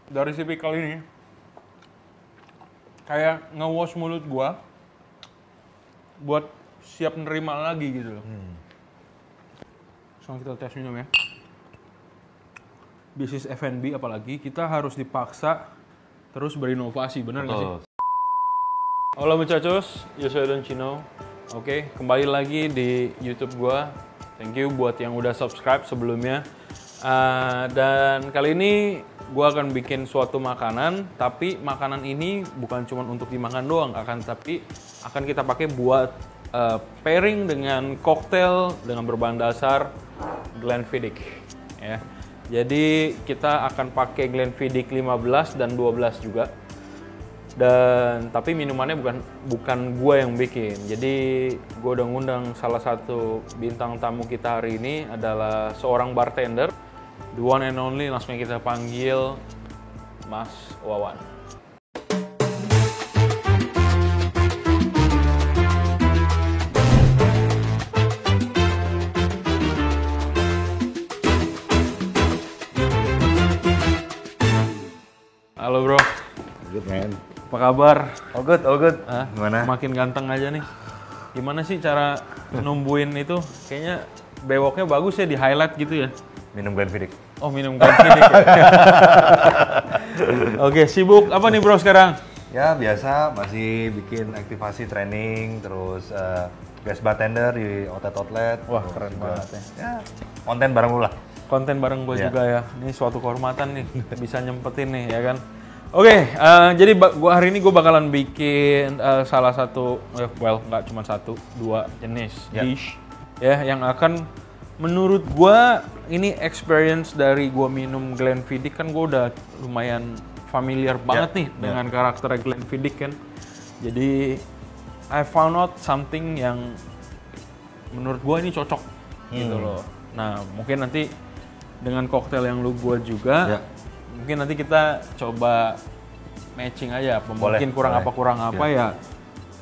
dari si pickle ini kayak nge-wash mulut gua buat siap nerima lagi gitu loh. Sekarang kita tes minum ya. Bisnis F&B apalagi kita harus dipaksa terus berinovasi, bener nggak sih? Halo muchachos, yo soy Don Chino. Oke, kembali lagi di YouTube gua. Thank you buat yang udah subscribe sebelumnya. Dan kali ini gua akan bikin suatu makanan, tapi makanan ini bukan cuma untuk dimakan doang, tapi akan kita pakai buat pairing dengan koktail dengan berbahan dasar Glenfiddich. Ya. Jadi kita akan pakai Glenfiddich 15 dan 12 juga. Dan tapi minumannya bukan gue yang bikin. Jadi gue udah ngundang salah satu bintang tamu kita hari ini adalah seorang bartender, the one and only, langsung kita panggil Mas Wawan. Halo bro. Good man. Apa kabar? All good, all good. Gimana? Makin ganteng aja nih. Gimana sih cara numbuin itu? Kayaknya bewoknya bagus ya, di highlight gitu ya. Minum Glenfiddich. Oh, minum Glenfiddich ya. Oke, sibuk apa nih bro sekarang? Ya biasa, masih bikin aktivasi training, terus guest bartender di outlet. Wah, keren banget ya. Ya, konten bareng lu lah. Konten bareng gue Ya. juga ya. Ini suatu kehormatan nih, bisa nyempetin nih ya kan. Oke, jadi hari ini gue bakalan bikin salah satu, well nggak cuma satu, dua jenis dish ya yang akan menurut gue ini experience dari gue minum Glenfiddich kan gue udah lumayan familiar banget nih dengan karakter Glenfiddich kan. Jadi I found out something yang menurut gue ini cocok gitu loh. Nah mungkin nanti dengan koktail yang lu buat juga. Mungkin nanti kita coba matching aja, mungkin kurang apa ya.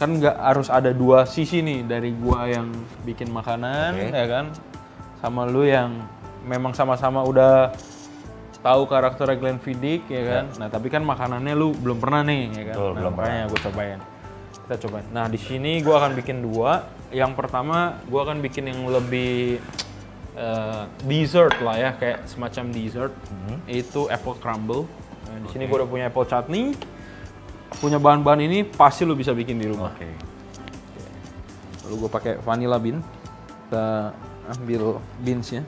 Kan nggak harus ada dua sisi nih, dari gua yang bikin makanan ya kan, sama lu yang memang sama-sama udah tahu karakter Glenfiddich ya kan. Nah tapi kan makanannya lu belum pernah nih ya kan. Betul, Nah, belum makanya gue cobain. Kita cobain. Nah di sini gua akan bikin dua. Yang pertama gua akan bikin yang lebih dessert lah ya, kayak semacam dessert. Itu apple crumble. Nah, di sini gue udah punya apple chutney, punya bahan-bahan ini pasti lu bisa bikin di rumah. Lalu gue pakai vanilla bean. Kita ambil beansnya.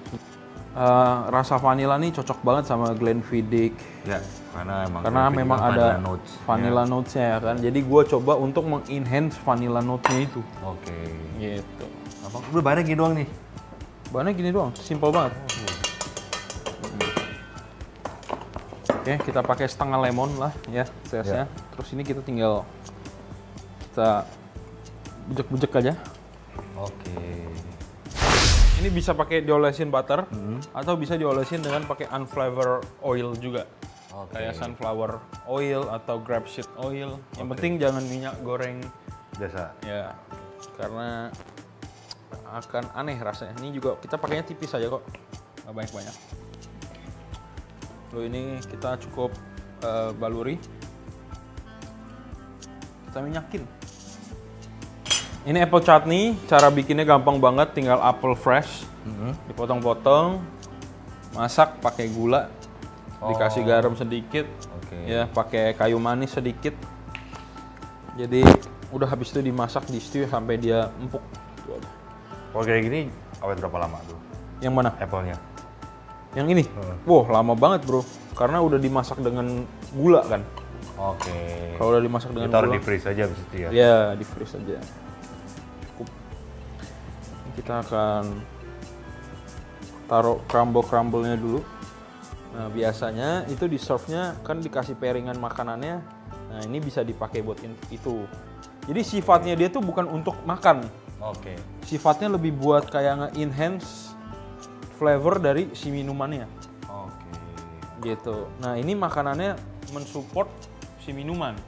Rasa vanilla nih cocok banget sama Glenfiddich. Ya, karena memang ada vanilla notes-nya ya kan. Jadi gue coba untuk mengenhance vanilla note-nya itu. Gitu. Udah banyak gini doang nih. Bahannya gini doang, simple banget. Oke, kita pakai setengah lemon lah ya zestnya. Terus ini kita tinggal kita bujek-bujek aja. Ini bisa pakai diolesin butter atau bisa diolesin dengan pakai unflavored oil juga. Kayak sunflower oil atau grapeseed oil. Yang penting jangan minyak goreng biasa. Ya, karena akan aneh rasanya. Ini juga kita pakainya tipis aja kok, nggak banyak-banyak. Lalu ini kita cukup baluri. Kita minyakin. Ini apple chutney, cara bikinnya gampang banget, tinggal apple fresh, dipotong-potong, masak pakai gula, dikasih garam sedikit, ya pakai kayu manis sedikit. Jadi udah habis itu dimasak di stew sampai dia empuk. Kalau kayak gini awet berapa lama tuh? Yang mana? Apple-nya. Yang ini? Wah, lama banget bro. Karena udah dimasak dengan gula kan. Kalau udah dimasak dengan taruh gula. di freeze aja abis itu ya? Ya, di freeze aja. Cukup. Kita akan taruh crumble-crumble-nya dulu. Nah, biasanya itu di serve-nya kan dikasih pairingan makanannya. Nah, ini bisa dipakai buat itu. Jadi sifatnya dia tuh bukan untuk makan. Sifatnya lebih buat kayak nge-enhance flavor dari si minumannya. Gitu. Nah ini makanannya mensupport si minuman.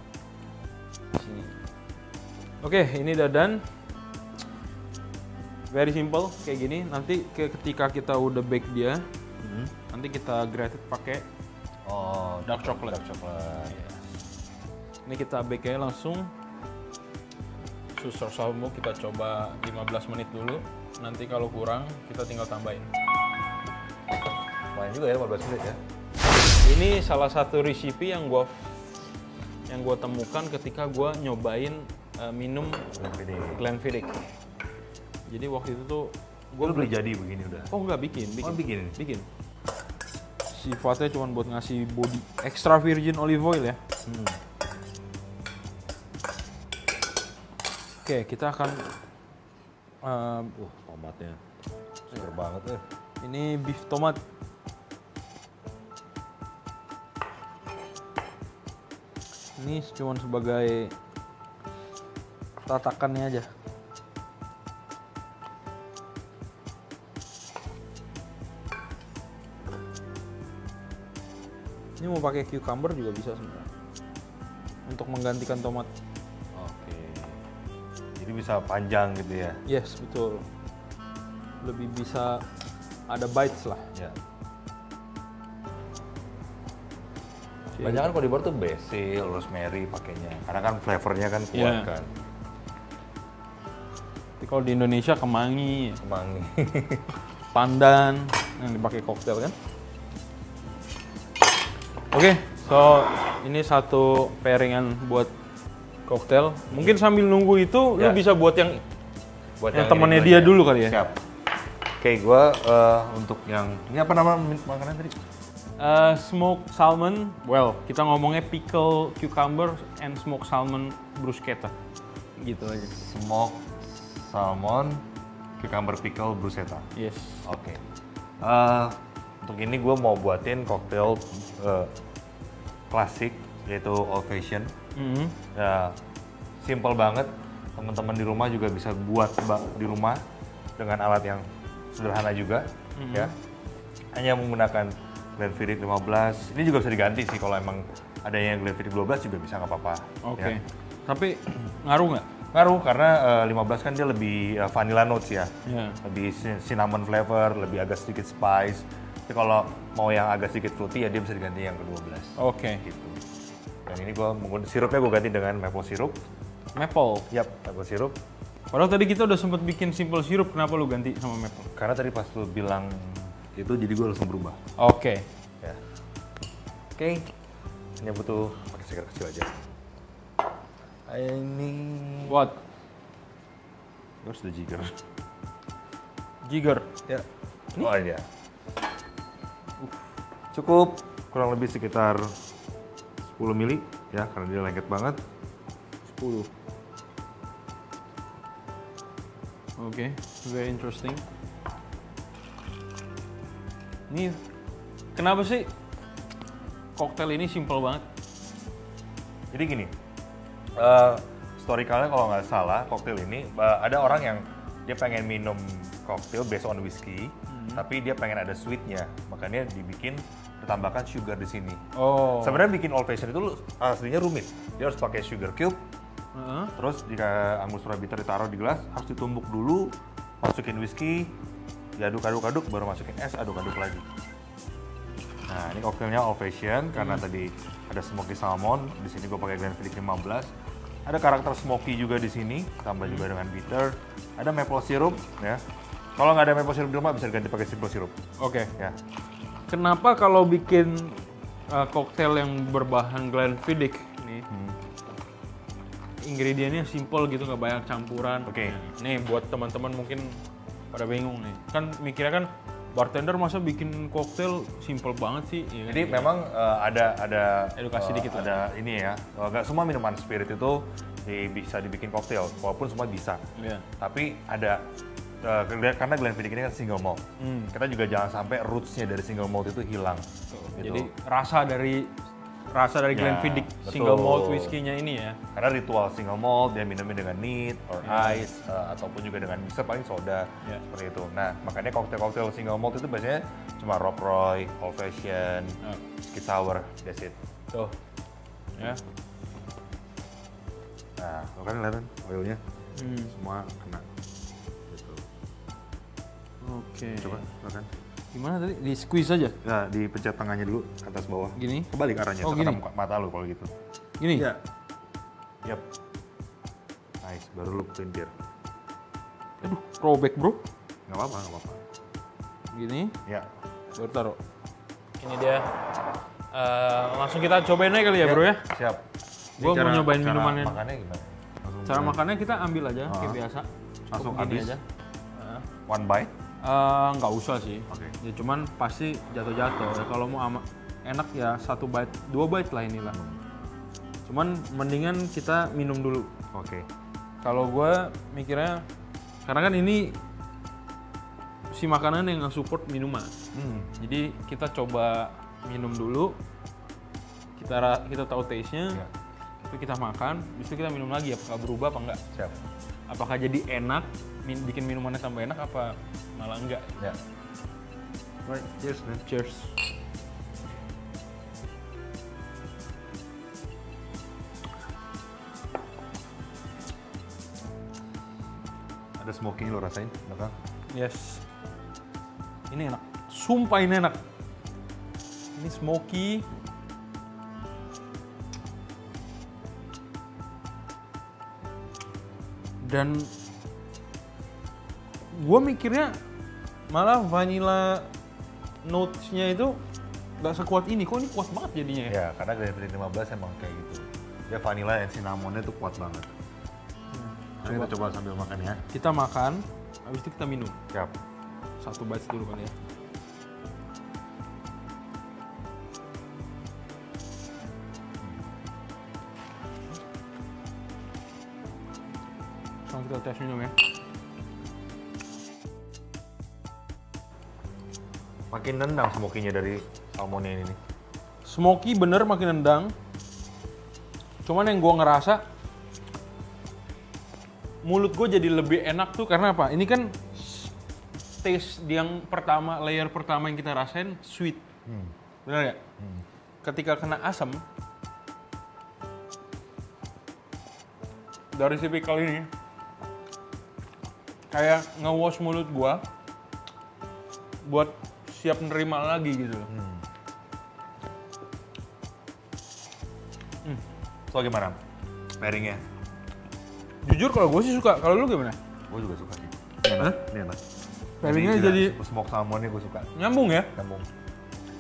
Oke, ini udah done. Very simple kayak gini. Nanti ketika kita udah bake dia, nanti kita grated pakai Oh, Dark chocolate. Dark chocolate. Ini kita bake langsung. Susu salmo kita coba 15 menit dulu. Nanti kalau kurang kita tinggal tambahin. Lumayan juga ya 15 menit ya. Ini salah satu resipi yang gua temukan ketika gua nyobain minum Glenfiddich. Jadi waktu itu tuh Gue beli jadi begini udah. oh enggak bikin. Oh, bikin. Sifatnya cuma buat ngasih body extra virgin olive oil ya. Oke, kita akan Tomatnya seger banget ya. ini beef tomat. Ini cuma sebagai tatakannya aja. Ini mau pakai cucumber juga bisa sebenarnya. Untuk menggantikan tomat. Oke. Jadi bisa panjang gitu ya. Yes, betul. Lebih bisa ada bites lah. Ya. Oke. Banyak kan kalau di bar tuh basil, rosemary pakainya. Karena kan flavornya kan kuat Iya. kan. Tapi kalau di Indonesia kemangi, Kemangi. pandan yang dipakai koktail kan. Oke, so ini satu pairingan buat koktail. Mungkin sambil nunggu itu lu Ya. bisa buat yang Buat yang ini temennya dulu dia aja. dulu kali ya. Siap. Oke, gue untuk yang ini apa nama makanan tadi? Smoked salmon, well kita ngomongnya pickle cucumber and smoked salmon bruschetta, gitu aja. Smoked salmon, cucumber pickle bruschetta. Yes. Oke. Untuk ini gue mau buatin koktail klasik yaitu old fashion. Mhm. Ya, simple banget. Teman-teman di rumah juga bisa buat di rumah dengan alat yang sederhana juga, ya. Hanya menggunakan Glenfiddich 15. Ini juga bisa diganti sih kalau emang ada yang Glenfiddich 12 juga bisa nggak apa-apa. Oke. Ya. Tapi ngaruh nggak? Ngaruh karena 15 kan dia lebih vanilla notes ya. Ya. Lebih cinnamon flavor, lebih agak sedikit spice. Tapi kalau mau yang agak sedikit fruity ya dia bisa diganti yang ke-12. Oke. Gitu. Dan ini gue menggunakan sirupnya gue ganti dengan maple syrup. Maple. Yap, maple syrup. Padahal tadi kita udah sempet bikin simple syrup, kenapa lu ganti sama maple? Karena tadi pas lu bilang itu jadi gue langsung berubah. Oke. Ya. Oke. Ini butuh pakai segar kecil aja. Ini What? gue sudah jigger. Jigger. Ya. Oh iya. Cukup kurang lebih sekitar 10 mili ya karena dia lengket banget. 10. Oke, very interesting. Ini kenapa sih koktail ini simple banget? Jadi gini, historicalnya kalau nggak salah koktail ini ada orang yang dia pengen minum koktail based on whiskey, tapi dia pengen ada sweetnya, makanya ditambahkan sugar di sini. Oh. Sebenarnya bikin old fashion itu aslinya rumit. Dia harus pakai sugar cube, terus jika anggur bitter ditaruh di gelas harus ditumbuk dulu, masukin whiskey, diaduk-aduk-aduk, baru masukin es, aduk-aduk lagi. Nah ini koktailnya old fashion karena tadi ada smoky salmon, di sini gue pakai Glenfiddich 15. Ada karakter smoky juga di sini, tambah juga dengan bitter. Ada maple syrup ya. Kalau nggak ada maple syrup di rumah bisa diganti pakai simple syrup. Oke. Ya. Kenapa kalau bikin koktail yang berbahan Glenfiddich nih, ingredientnya simple gitu, nggak banyak campuran. Oke. Nih buat teman-teman mungkin pada bingung nih, kan mikirnya kan bartender masa bikin koktail simple banget sih. Ya kan? Jadi memang ada Edukasi dikit lah. ada ini ya. Nggak semua minuman spirit itu bisa dibikin koktail, walaupun semua bisa. Iya. Tapi ada karena Glenfiddich ini kan single malt. Kita juga jangan sampai roots-nya dari single malt itu hilang. Gitu. Jadi rasa dari Ya, Glenfiddich betul. single malt whiskey-nya ini ya. Karena ritual single malt dia minumnya dengan neat or ice ataupun juga dengan bisa paling soda seperti itu. Nah makanya koktail single malt itu biasanya cuma Rockroy, Old Fashion, Whiskey Sour, that's it. Tuh. Ya. Nah lo kan kelihatan oilnya semua kena. Gitu. Oke. Coba makan. Gimana tadi? Di squeeze aja? Nah, dipencet tangannya dulu, atas bawah. Gini? Kebalik arahnya, Oh, terkena gini? mata lu kalau gitu. Gini? Iya. Yap. Nice, baru lu pelintir. Aduh, throwback bro. Nggak apa-apa, nggak apa-apa. Gini, Ya. baru taruh. Ini dia. Langsung kita cobain aja kali ya bro ya? Siap. Gua mau nyobain minumannya. Cara makannya gimana? Langsung Cara gimana? makannya kita ambil aja kayak biasa. Langsung Cukup gini habis? aja. One bite? Nggak usah sih. Oke. Ya cuman pasti jatuh-jatuh. Ya, kalau mau enak ya 1 bite, 2 bite lah inilah. Cuman mendingan kita minum dulu. Oke. Kalau gue mikirnya, karena kan ini si makanan yang nge-support minuman. Jadi kita coba minum dulu. Kita tahu taste-nya. Ya. Itu kita makan, habis itu kita minum lagi. Apakah berubah apa enggak? Siap. Apakah jadi enak, bikin minumannya tambah enak apa malah enggak? Ya. Right, cheers man. Cheers. Ada smoking lo rasain, belakang? Yes. Ini enak. Sumpah ini enak. Ini smoky. Dan gue mikirnya malah vanilla notes-nya itu nggak sekuat ini. Kok ini kuat banget jadinya ya? Ya, karena Glenfiddich 15 emang kayak gitu. Dia vanilla dan cinnamonnya tuh kuat banget. Nah, kita coba sambil makan ya. Kita makan, habis itu kita minum. Siap. 1 bite dulu kali ya. Sekarang kita tes minum ya. Makin nendang smokinya dari salmonnya ini nih. Smoky bener makin nendang. Cuman yang gue ngerasa mulut gue jadi lebih enak tuh karena apa? Ini kan taste yang pertama, layer pertama yang kita rasain sweet. Bener ya? Ketika kena asam dari si pickle ini kayak nge-wash mulut gue buat siap nerima lagi gitu. So gimana? Pairingnya? Jujur kalau gue sih suka. Kalau lu gimana? Gue juga suka sih. Ini enak. Ini enak. Pairingnya Ini jadi gila, smoke salmonnya gue suka. nyambung ya? Nyambung.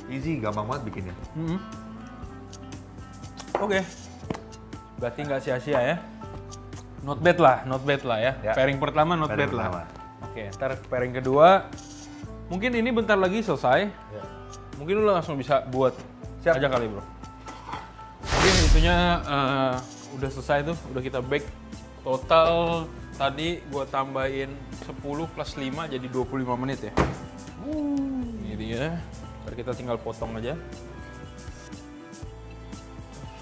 Easy, gampang banget bikinnya. Oke. Berarti nggak sia-sia ya? Not bad lah ya. Ya. Pairing pertama not Pairing bad lah. pertama. Oke, ntar pairing kedua. Mungkin ini bentar lagi selesai. Ya. Mungkin lu langsung bisa buat Siap. aja kali bro. Oke, itunya udah selesai tuh. Udah kita bake. Total tadi gua tambahin 10 plus 5 jadi 25 menit ya. Ini dia. Ntar kita tinggal potong aja.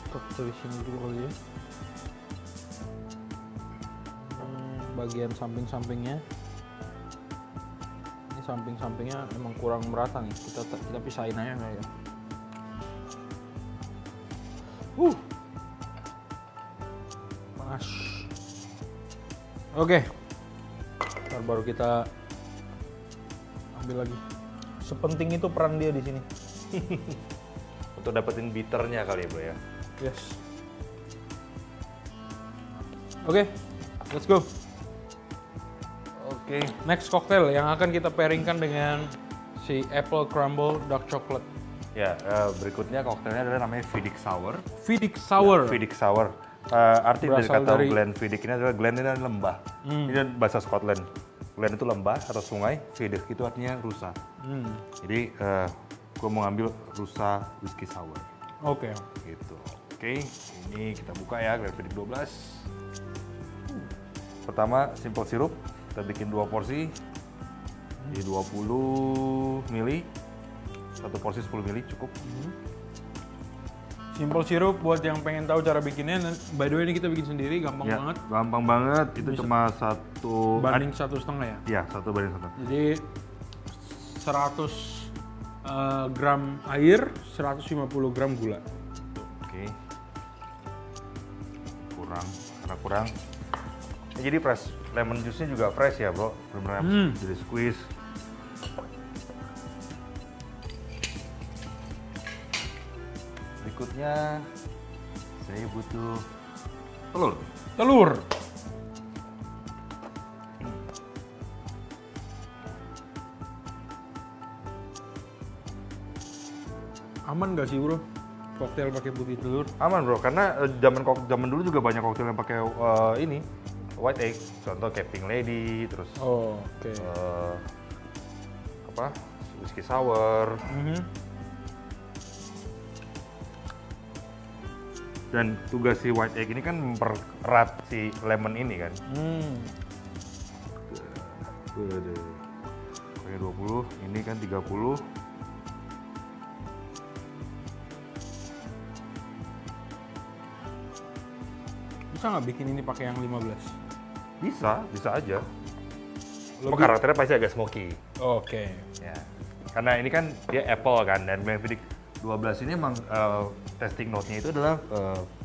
Stop dari sini dulu kali ya. Bagian samping-sampingnya. Ini samping-sampingnya emang kurang merata nih. Kita pisahin aja kali ya. Panas. Oke. Ntar baru kita ambil lagi. Sepenting itu peran dia di sini. Untuk dapetin bitternya kali ya bro ya. Yes. Oke, let's go. Oke. Next cocktail yang akan kita pairingkan dengan si apple crumble dark chocolate. Ya, berikutnya koktelnya adalah namanya Fiddick Sour. Fiddick Sour. Fiddick Sour. Arti dari Berasal kata dari- Glenfiddich ini adalah Glen ini adalah lembah. Ini adalah bahasa Scotland. Glen itu lembah atau sungai, Fiddick itu artinya rusa. Jadi gue mau ngambil rusa whiskey sour. Oke. Gitu. Oke, ini kita buka ya Glenfiddich 12. Pertama simple sirup, kita bikin 2 porsi di 20 ml. 1 porsi 10 ml cukup. Simple sirup buat yang pengen tahu cara bikinnya. By the way ini kita bikin sendiri, gampang Ya, banget. gampang banget. Itu cuma 1 Banding 1,5 ya. Iya, 1 banding 1. Jadi 100 gram air, 150 gram gula. Oke. Karena kurang. Ya, jadi fresh. Lemon juice-nya juga fresh ya, bro. Benar-benar jadi squeeze. berikutnya saya butuh telur. Telur. Aman nggak sih bro? Koktail pakai putih telur? Aman bro, karena zaman dulu juga banyak koktail yang pakai ini white egg. Contoh kayak Pink Lady, terus Oke. apa? Whiskey sour. Dan tugas si white egg ini kan mempererat si lemon ini kan. Pakai 20, ini kan 30. Bisa nggak bikin ini pakai yang 15? Bisa aja. Lebih- Karakternya pasti agak smoky. Oke. Ya. Karena ini kan dia apple kan, dan Glenfiddich 12 ini emang tasting note-nya itu adalah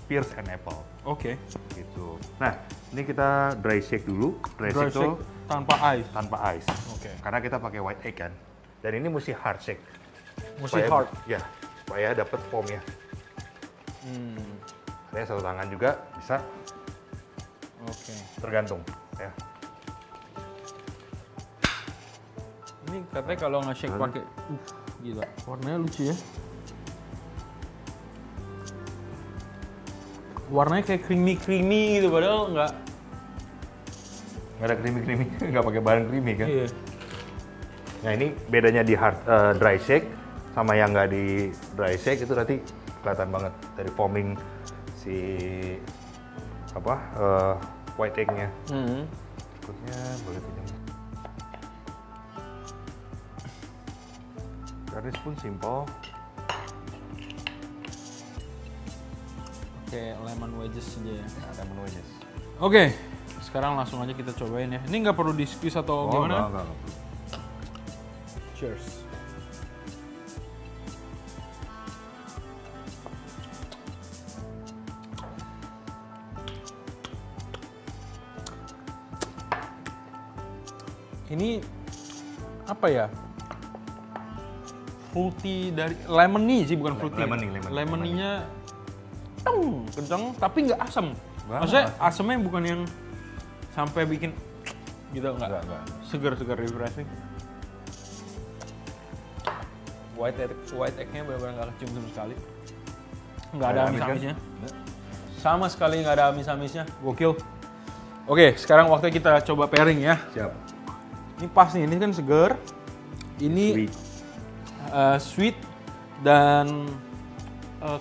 pears and apple. Oke. Gitu. Nah, ini kita dry shake dulu. Dry shake tuh tanpa ice. tanpa ice. Oke. Karena kita pakai white egg kan. Dan ini mesti hard shake. Mesti hard. Ya, supaya dapat foamnya. Ada yang satu tangan juga bisa, Oke. tergantung ya. Ini katanya kalau nge-shake pakai, gila, warnanya lucu ya. Warnanya kayak creamy gitu, padahal nggak. Nggak ada creamy, nggak pakai bahan creamy kan. Iya. Nah ini bedanya di dry shake sama yang nggak di dry shake itu nanti kelihatan banget dari foaming si apa white egg-nya. Berikutnya boleh pinjam. Garnish pun simple. Kayak lemon wedges aja ya. Lemon wedges. Oke, sekarang langsung aja kita cobain ya. Ini nggak perlu di-squeeze atau gimana? Enggak. Cheers. Ini apa ya? Fruity dari lemony sih, bukan fruity. Lemony-nya kenceng tapi nggak asam. Maksudnya asamnya bukan yang sampai bikin gitu, enggak. Segar-segar refreshing. White egg-nya benar-benar nggak kecium sama sekali. Nggak ada amis-amisnya. Sama sekali nggak ada amis-amisnya. Gokil. Oke, sekarang waktunya kita coba pairing ya. Siap. Ini pas nih, ini kan segar. Ini sweet dan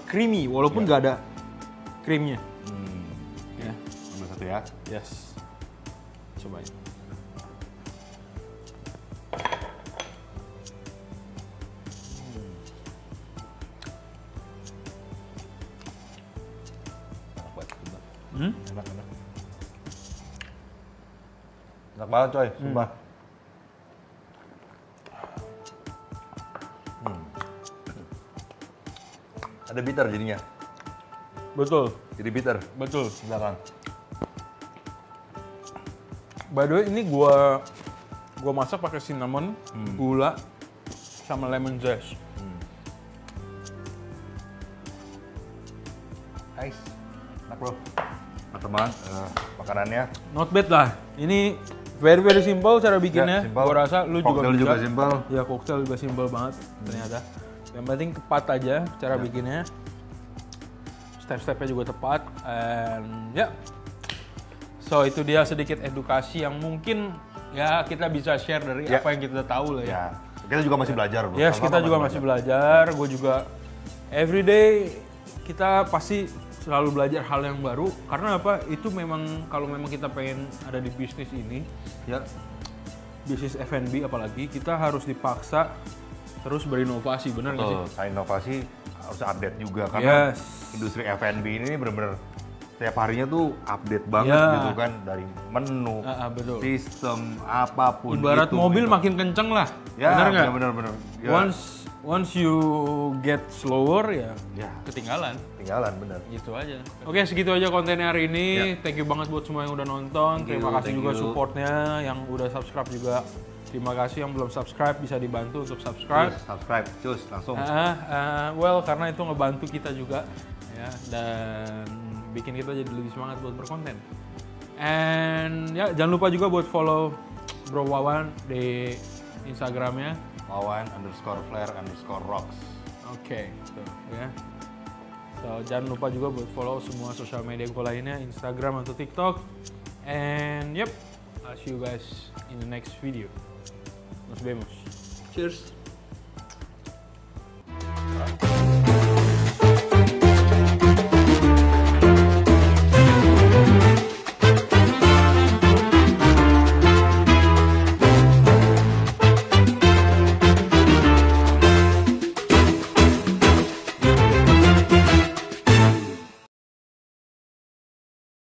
creamy, walaupun nggak ada krimnya. Ya. Ambil satu ya. Yes. Cobain. Enak. Enak banget coy, sumpah. Ada bitter jadinya. Betul, Jadi bitter. betul. Belakang. By the way, ini gua masak pakai cinnamon, gula, sama lemon zest. Nice. Enak bro. Teman-teman, makanannya. Not bad lah. Ini very simple cara bikinnya. simple. Gua rasa lu juga Cocktail bisa. juga simple. Ya, cocktail juga simple banget ternyata. Yang penting tepat aja cara bikinnya. Step-stepnya juga tepat. And ya. So itu dia sedikit edukasi yang mungkin ya kita bisa share dari apa yang kita tahu lah ya. Ya, kita juga masih belajar bro. Yes, kita juga masih belajar. Gue juga everyday kita pasti selalu belajar hal yang baru. Karena apa? Itu memang kalau memang kita pengen ada di bisnis ini, Ya. bisnis F&B apalagi, kita harus dipaksa terus berinovasi, benar nggak sih? Betul. Selain inovasi harus update juga karena Yes. industri F&B ini bener-bener setiap harinya tuh update banget Ya. gitu kan, dari menu, Betul. sistem apapun. Ibarat itu, mobil itu. makin kenceng lah, Ya, benar nggak? bener-bener. Ya. Once you get slower ya Ya, ketinggalan. tinggalan bener. Gitu aja. Oke, segitu aja kontennya hari ini. Thank you banget buat semua yang udah nonton. Thank Terima you, kasih thank juga you. supportnya, yang udah subscribe juga. Terima kasih yang belum subscribe, bisa dibantu untuk subscribe. Subscribe, cus langsung. Well, karena itu ngebantu kita juga ya, dan bikin kita jadi lebih semangat buat berkonten. And ya, jangan lupa juga buat follow Bro Wawan di Instagramnya. Wawan_flare_rocks. Oke, tuh ya. So, jangan lupa juga buat follow semua sosial media gue lainnya, Instagram atau TikTok. And yep, I'll see you guys in the next video. Nos vemos. Cheers.